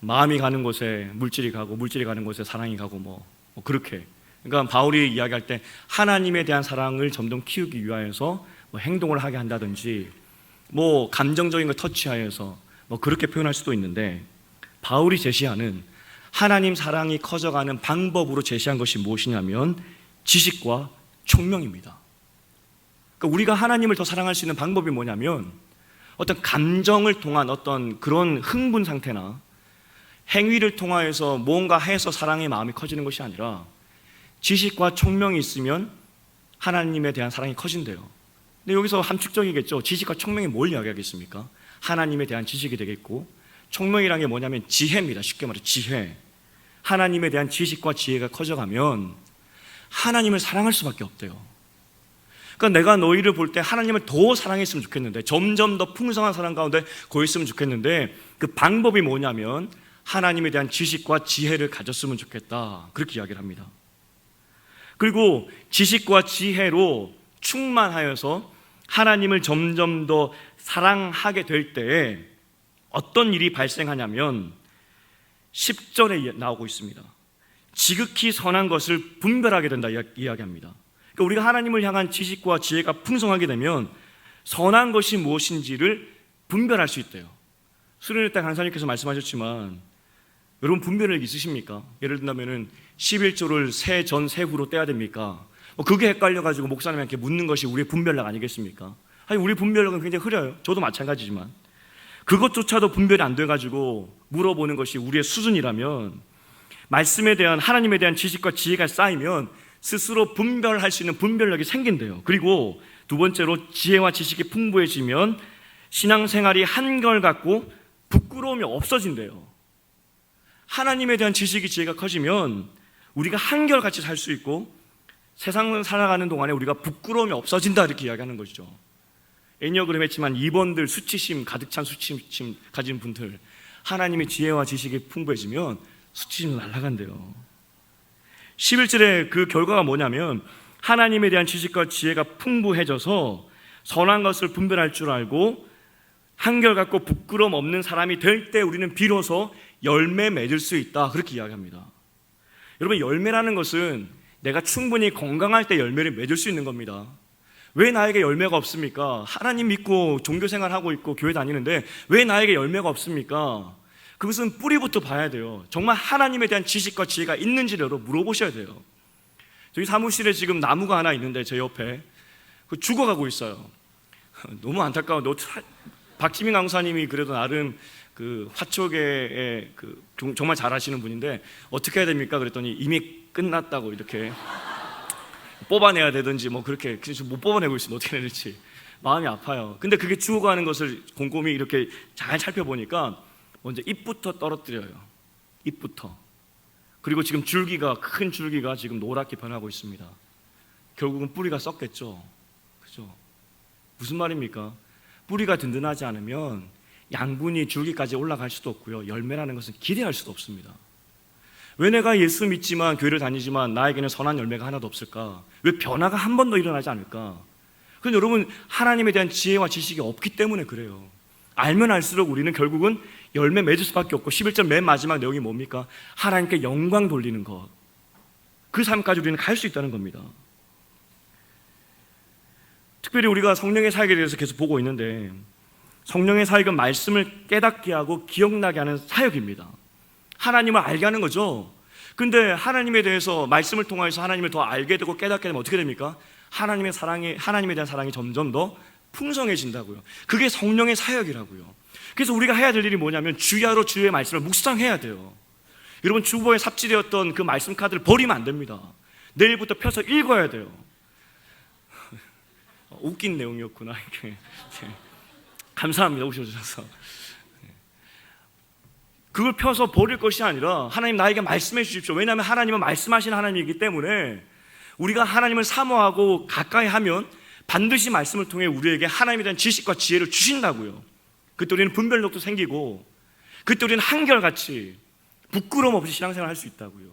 Speaker 1: 마음이 가는 곳에 물질이 가고, 물질이 가는 곳에 사랑이 가고, 뭐 그렇게. 그러니까 바울이 이야기할 때 하나님에 대한 사랑을 점점 키우기 위하여서 뭐 행동을 하게 한다든지, 뭐 감정적인 걸 터치하여서 뭐 그렇게 표현할 수도 있는데, 바울이 제시하는 하나님 사랑이 커져가는 방법으로 제시한 것이 무엇이냐면 지식과 총명입니다. 그러니까 우리가 하나님을 더 사랑할 수 있는 방법이 뭐냐면 어떤 감정을 통한 어떤 그런 흥분 상태나 행위를 통하여서 뭔가 해서 사랑의 마음이 커지는 것이 아니라 지식과 총명이 있으면 하나님에 대한 사랑이 커진대요. 근데 여기서 함축적이겠죠. 지식과 총명이 뭘 이야기하겠습니까? 하나님에 대한 지식이 되겠고, 총명이란 게 뭐냐면 지혜입니다. 쉽게 말해 지혜. 하나님에 대한 지식과 지혜가 커져가면 하나님을 사랑할 수밖에 없대요. 그러니까 내가 너희를 볼 때 하나님을 더 사랑했으면 좋겠는데, 점점 더 풍성한 사랑 가운데 거했으면 좋겠는데, 그 방법이 뭐냐면 하나님에 대한 지식과 지혜를 가졌으면 좋겠다, 그렇게 이야기를 합니다. 그리고 지식과 지혜로 충만하여서 하나님을 점점 더 사랑하게 될 때에 어떤 일이 발생하냐면 10절에 나오고 있습니다. 지극히 선한 것을 분별하게 된다 이야기합니다. 그러니까 우리가 하나님을 향한 지식과 지혜가 풍성하게 되면 선한 것이 무엇인지를 분별할 수 있대요. 수련회 때 강사님께서 말씀하셨지만 여러분 분별력 있으십니까? 예를 든다면은 11조를 새 전 새후로 떼야 됩니까? 그게 헷갈려가지고 목사님한테 묻는 것이 우리의 분별력 아니겠습니까? 아니, 우리 분별력은 굉장히 흐려요. 저도 마찬가지지만 그것조차도 분별이 안 돼가지고 물어보는 것이 우리의 수준이라면, 말씀에 대한, 하나님에 대한 지식과 지혜가 쌓이면 스스로 분별할 수 있는 분별력이 생긴대요. 그리고 두 번째로 지혜와 지식이 풍부해지면 신앙생활이 한결같고 부끄러움이 없어진대요. 하나님에 대한 지식이 지혜가 커지면 우리가 한결같이 살 수 있고 세상을 살아가는 동안에 우리가 부끄러움이 없어진다, 이렇게 이야기하는 것이죠. 애니어그램 했지만 2번들 수치심, 가득 찬 수치심 가진 분들, 하나님의 지혜와 지식이 풍부해지면 수치심이 날아간대요. 11절에 그 결과가 뭐냐면 하나님에 대한 지식과 지혜가 풍부해져서 선한 것을 분별할 줄 알고 한결같고 부끄러움 없는 사람이 될 때 우리는 비로소 열매 맺을 수 있다, 그렇게 이야기합니다. 여러분, 열매라는 것은 내가 충분히 건강할 때 열매를 맺을 수 있는 겁니다. 왜 나에게 열매가 없습니까? 하나님 믿고 종교생활하고 있고 교회 다니는데 왜 나에게 열매가 없습니까? 그것은 뿌리부터 봐야 돼요. 정말 하나님에 대한 지식과 지혜가 있는지를 물어보셔야 돼요. 저희 사무실에 지금 나무가 하나 있는데 제 옆에 죽어가고 있어요. 너무 안타까워. 박지민 강사님이 그래도 나름 그 화초계에 정말 잘하시는 분인데 어떻게 해야 됩니까? 그랬더니 이미 끝났다고 이렇게 뽑아내야 되든지 뭐 그렇게 못 뽑아내고 있으면 어떻게 해야 될지 마음이 아파요. 근데 그게 죽어가는 것을 곰곰이 이렇게 잘 살펴보니까 먼저 잎부터 떨어뜨려요. 잎부터. 그리고 지금 큰 줄기가 지금 노랗게 변하고 있습니다. 결국은 뿌리가 썩겠죠. 그죠? 무슨 말입니까? 뿌리가 든든하지 않으면 양분이 줄기까지 올라갈 수도 없고요. 열매라는 것은 기대할 수도 없습니다. 왜 내가 예수 믿지만 교회를 다니지만 나에게는 선한 열매가 하나도 없을까? 왜 변화가 한 번도 일어나지 않을까? 그건 여러분 하나님에 대한 지혜와 지식이 없기 때문에 그래요. 알면 알수록 우리는 결국은 열매 맺을 수밖에 없고 11절 맨 마지막 내용이 뭡니까? 하나님께 영광 돌리는 것. 그 삶까지 우리는 갈 수 있다는 겁니다. 특별히 우리가 성령의 사역에 대해서 계속 보고 있는데 성령의 사역은 말씀을 깨닫게 하고 기억나게 하는 사역입니다. 하나님을 알게 하는 거죠. 근데 하나님에 대해서 말씀을 통해서 하나님을 더 알게 되고 깨닫게 되면 어떻게 됩니까? 하나님에 대한 사랑이 점점 더 풍성해진다고요. 그게 성령의 사역이라고요. 그래서 우리가 해야 될 일이 뭐냐면 주야로 주의 말씀을 묵상해야 돼요. 여러분 주보에 삽질되었던 그 말씀 카드를 버리면 안 됩니다. 내일부터 펴서 읽어야 돼요. 웃긴 내용이었구나. 감사합니다. 오셔주셔서. 그걸 펴서 버릴 것이 아니라 하나님 나에게 말씀해 주십시오. 왜냐하면 하나님은 말씀하시는 하나님이기 때문에 우리가 하나님을 사모하고 가까이 하면 반드시 말씀을 통해 우리에게 하나님에 대한 지식과 지혜를 주신다고요. 그때 우리는 분별력도 생기고 그때 우리는 한결같이 부끄러움 없이 신앙생활을 할 수 있다고요.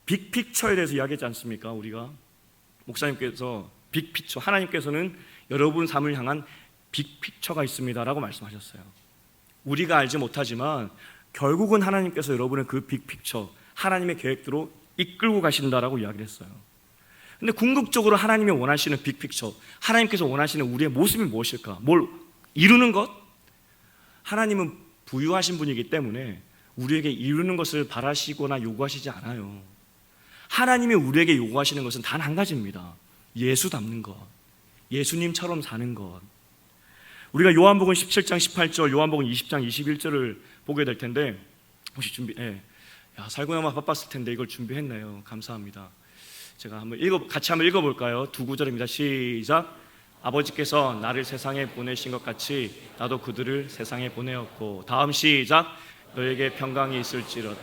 Speaker 1: 빅픽처에 대해서 이야기했지 않습니까? 우리가 목사님께서 빅픽처, 하나님께서는 여러분 삶을 향한 빅픽처가 있습니다라고 말씀하셨어요. 우리가 알지 못하지만 결국은 하나님께서 여러분의 그 빅픽처, 하나님의 계획대로 이끌고 가신다라고 이야기를 했어요. 근데 궁극적으로 하나님이 원하시는 빅픽처, 하나님께서 원하시는 우리의 모습이 무엇일까? 뭘 이루는 것? 하나님은 부유하신 분이기 때문에 우리에게 이루는 것을 바라시거나 요구하시지 않아요. 하나님이 우리에게 요구하시는 것은 단 한 가지입니다. 예수 닮는 것, 예수님처럼 사는 것. 우리가 요한복음 17장 18절, 요한복음 20장 21절을 보게 될 텐데 혹시 살구나마 바빴을 텐데 이걸 준비했네요. 감사합니다. 제가 같이 한번 읽어볼까요? 두 구절입니다. 시작. 아버지께서 나를 세상에 보내신 것 같이 나도 그들을 세상에 보내었고, 다음 시작. 너에게 평강이 있을지로다.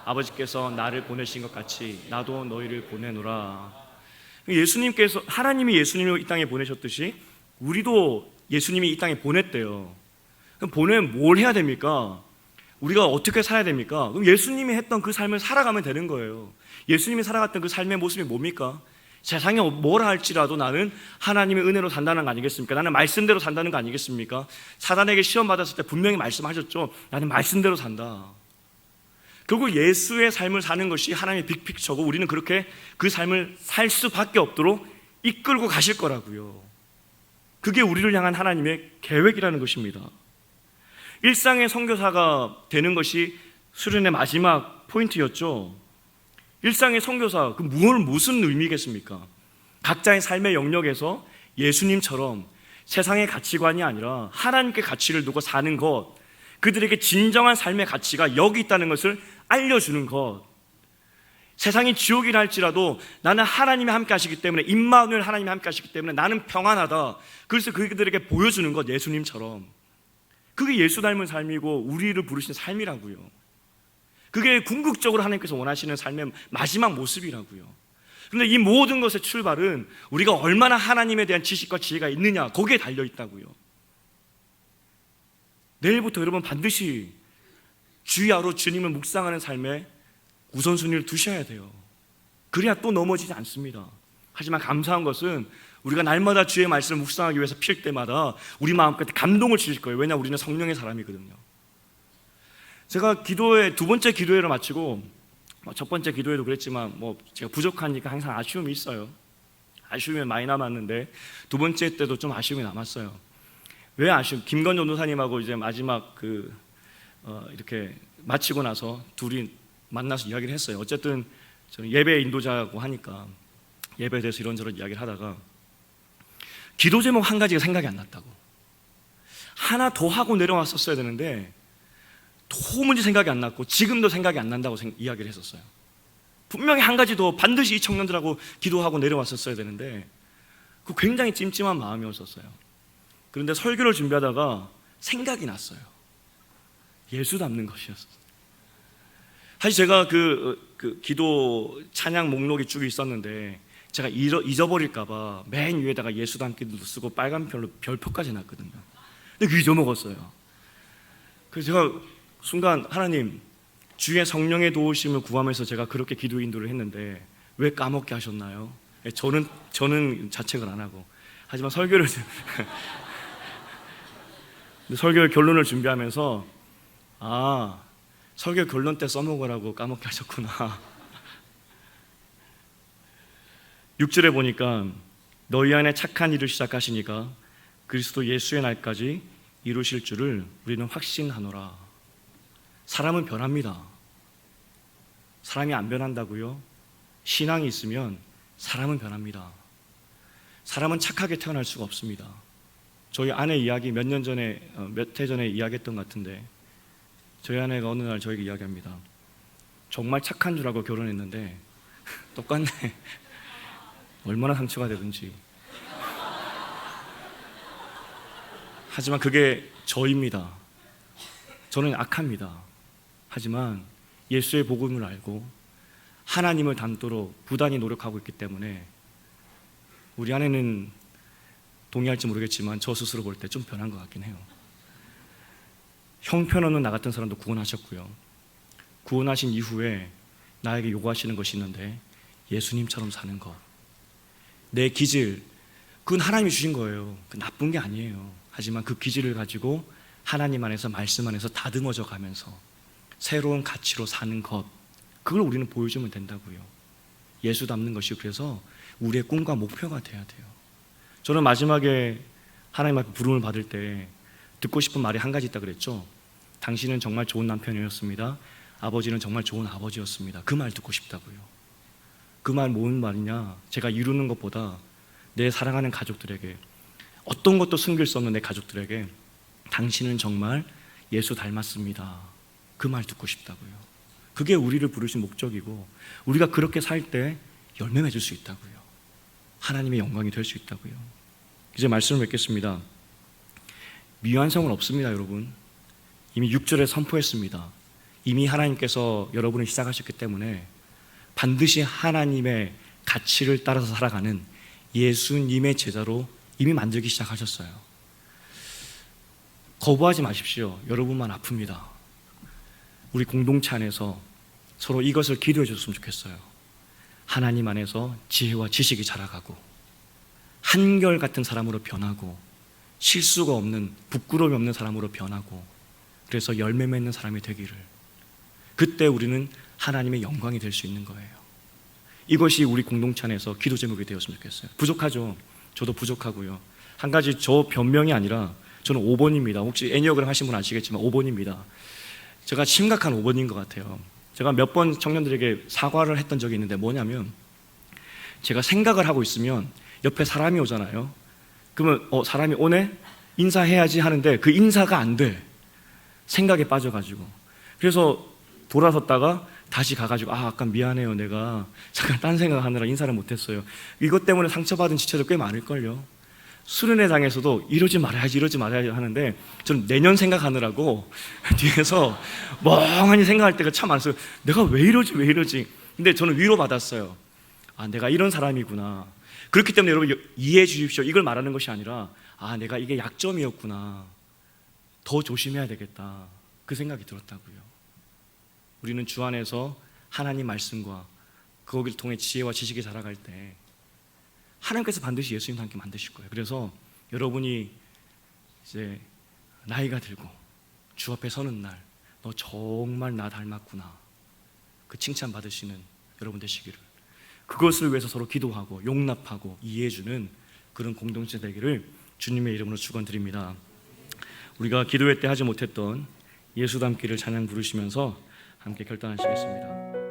Speaker 1: 아버지께서 나를 보내신 것 같이 나도 너희를 보내노라. 하나님이 예수님을 이 땅에 보내셨듯이 우리도 예수님이 이 땅에 보냈대요. 그럼 보내면 뭘 해야 됩니까? 우리가 어떻게 살아야 됩니까? 그럼 예수님이 했던 그 삶을 살아가면 되는 거예요. 예수님이 살아갔던 그 삶의 모습이 뭡니까? 세상에 뭐라 할지라도 나는 하나님의 은혜로 산다는 거 아니겠습니까? 나는 말씀대로 산다는 거 아니겠습니까? 사단에게 시험 받았을 때 분명히 말씀하셨죠. 나는 말씀대로 산다. 결국 예수의 삶을 사는 것이 하나님의 빅픽처고 우리는 그렇게 그 삶을 살 수밖에 없도록 이끌고 가실 거라고요. 그게 우리를 향한 하나님의 계획이라는 것입니다. 일상의 선교사가 되는 것이 수련의 마지막 포인트였죠. 일상의 선교사, 무슨 의미겠습니까? 각자의 삶의 영역에서 예수님처럼 세상의 가치관이 아니라 하나님께 가치를 두고 사는 것, 그들에게 진정한 삶의 가치가 여기 있다는 것을 알려주는 것. 세상이 지옥이라 할지라도 나는 하나님이 함께 하시기 때문에, 임마누엘 하나님이 함께 하시기 때문에 나는 평안하다. 그래서 그들에게 보여주는 것, 예수님처럼. 그게 예수 닮은 삶이고 우리를 부르신 삶이라고요. 그게 궁극적으로 하나님께서 원하시는 삶의 마지막 모습이라고요. 그런데 이 모든 것의 출발은 우리가 얼마나 하나님에 대한 지식과 지혜가 있느냐, 거기에 달려있다고요. 내일부터 여러분 반드시 주야로 주님을 묵상하는 삶에 우선순위를 두셔야 돼요. 그래야 또 넘어지지 않습니다. 하지만 감사한 것은 우리가 날마다 주의 말씀을 묵상하기 위해서 필 때마다 우리 마음까지 감동을 주실 거예요. 왜냐, 우리는 성령의 사람이거든요. 제가 두 번째 기도회를 마치고 첫 번째 기도회도 그랬지만 제가 부족하니까 항상 아쉬움이 있어요. 아쉬움이 많이 남았는데 두 번째 때도 좀 아쉬움이 남았어요. 왜 김건 전도사님하고 이제 마지막 이렇게 마치고 나서 둘이 만나서 이야기를 했어요. 어쨌든 저는 예배 인도자고 하니까 예배에 대해서 이런저런 이야기를 하다가 기도 제목 한 가지가 생각이 안 났다고. 하나 더 하고 내려왔었어야 되는데 도무지 생각이 안 났고 지금도 생각이 안 난다고 이야기를 했었어요. 분명히 한 가지 더 반드시 이 청년들하고 기도하고 내려왔었어야 되는데 그 굉장히 찜찜한 마음이었었어요. 그런데 설교를 준비하다가 생각이 났어요. 예수 닮는 것이었어요. 사실 제가 그 기도 찬양 목록이 쭉 있었는데 제가 잊어버릴까봐 맨 위에다가 예수 닮기도 쓰고 빨간 별로 별표까지 놨거든요. 근데 그 잊어먹었어요. 그래서 제가 순간 하나님 주의 성령의 도우심을 구하면서 제가 그렇게 기도 인도를 했는데 왜 까먹게 하셨나요? 저는 자책을 안 하고 하지만 설교를 결론을 준비하면서 설교 결론 때 써먹으라고 까먹게 하셨구나. 6절에 보니까 너희 안에 착한 일을 시작하시니까 그리스도 예수의 날까지 이루실 줄을 우리는 확신하노라. 사람은 변합니다. 사람이 안 변한다고요? 신앙이 있으면 사람은 변합니다. 사람은 착하게 태어날 수가 없습니다. 저희 아내 이야기 몇 해 전에 이야기했던 것 같은데 저희 아내가 어느 날 저에게 이야기합니다. 정말 착한 줄 알고 결혼했는데 똑같네. 얼마나 상처가 되든지. 하지만 그게 저입니다. 저는 악합니다. 하지만 예수의 복음을 알고 하나님을 닮도록 부단히 노력하고 있기 때문에 우리 아내는 동의할지 모르겠지만 저 스스로 볼 때 좀 변한 것 같긴 해요. 형편없는 나 같은 사람도 구원하셨고요. 구원하신 이후에 나에게 요구하시는 것이 있는데 예수님처럼 사는 것. 내 기질, 그건 하나님이 주신 거예요. 나쁜 게 아니에요. 하지만 그 기질을 가지고 하나님 안에서 말씀 안에서 다듬어져 가면서 새로운 가치로 사는 것, 그걸 우리는 보여주면 된다고요. 예수 닮는 것이 그래서 우리의 꿈과 목표가 돼야 돼요. 저는 마지막에 하나님 앞에 부름을 받을 때 듣고 싶은 말이 한 가지 있다 그랬죠. 당신은 정말 좋은 남편이었습니다. 아버지는 정말 좋은 아버지였습니다. 그 말 듣고 싶다고요. 그 말 뭔 말이냐? 제가 이루는 것보다 내 사랑하는 가족들에게, 어떤 것도 숨길 수 없는 내 가족들에게 당신은 정말 예수 닮았습니다. 그 말 듣고 싶다고요. 그게 우리를 부르신 목적이고 우리가 그렇게 살 때 열매 맺을 수 있다고요. 하나님의 영광이 될 수 있다고요. 이제 말씀을 맺겠습니다. 미완성은 없습니다, 여러분. 이미 6절에 선포했습니다. 이미 하나님께서 여러분을 시작하셨기 때문에 반드시 하나님의 가치를 따라서 살아가는 예수님의 제자로 이미 만들기 시작하셨어요. 거부하지 마십시오. 여러분만 아픕니다. 우리 공동체 안에서 서로 이것을 기도해 줬으면 좋겠어요. 하나님 안에서 지혜와 지식이 자라가고 한결같은 사람으로 변하고 실수가 없는, 부끄러움이 없는 사람으로 변하고 그래서 열매 맺는 사람이 되기를, 그때 우리는 하나님의 영광이 될 수 있는 거예요. 이것이 우리 공동체 안에서 기도 제목이 되었으면 좋겠어요. 부족하죠. 저도 부족하고요. 한 가지 저 변명이 아니라 저는 5번입니다. 혹시 애니어그램 하신 분 아시겠지만 5번입니다. 제가 심각한 5번인 것 같아요. 제가 몇 번 청년들에게 사과를 했던 적이 있는데 뭐냐면, 제가 생각을 하고 있으면 옆에 사람이 오잖아요. 그러면 사람이 오네? 인사해야지 하는데 그 인사가 안 돼. 생각에 빠져가지고. 그래서 돌아섰다가 다시 가가지고 아까 미안해요. 내가 잠깐 딴 생각하느라 인사를 못했어요. 이것 때문에 상처받은 지체도 꽤 많을걸요. 수련회장에서도 이러지 말아야지 하는데 저는 내년 생각하느라고 뒤에서 멍하니 생각할 때가 참 많았어요. 내가 왜 이러지? 근데 저는 위로받았어요. 내가 이런 사람이구나. 그렇기 때문에 여러분 이해해 주십시오. 이걸 말하는 것이 아니라 내가 이게 약점이었구나. 더 조심해야 되겠다. 그 생각이 들었다고요. 우리는 주 안에서 하나님 말씀과 거기를 통해 지혜와 지식이 자라갈 때 하나님께서 반드시 예수님 닮게 만드실 거예요. 그래서 여러분이 이제 나이가 들고 주 앞에 서는 날, 너 정말 나 닮았구나, 그 칭찬 받으시는 여러분 되시기를. 그것을 위해서 서로 기도하고 용납하고 이해해주는 그런 공동체 되기를 주님의 이름으로 축원드립니다. 우리가 기도회 때 하지 못했던 예수 닮기를 찬양 부르시면서 함께 결단하시겠습니다.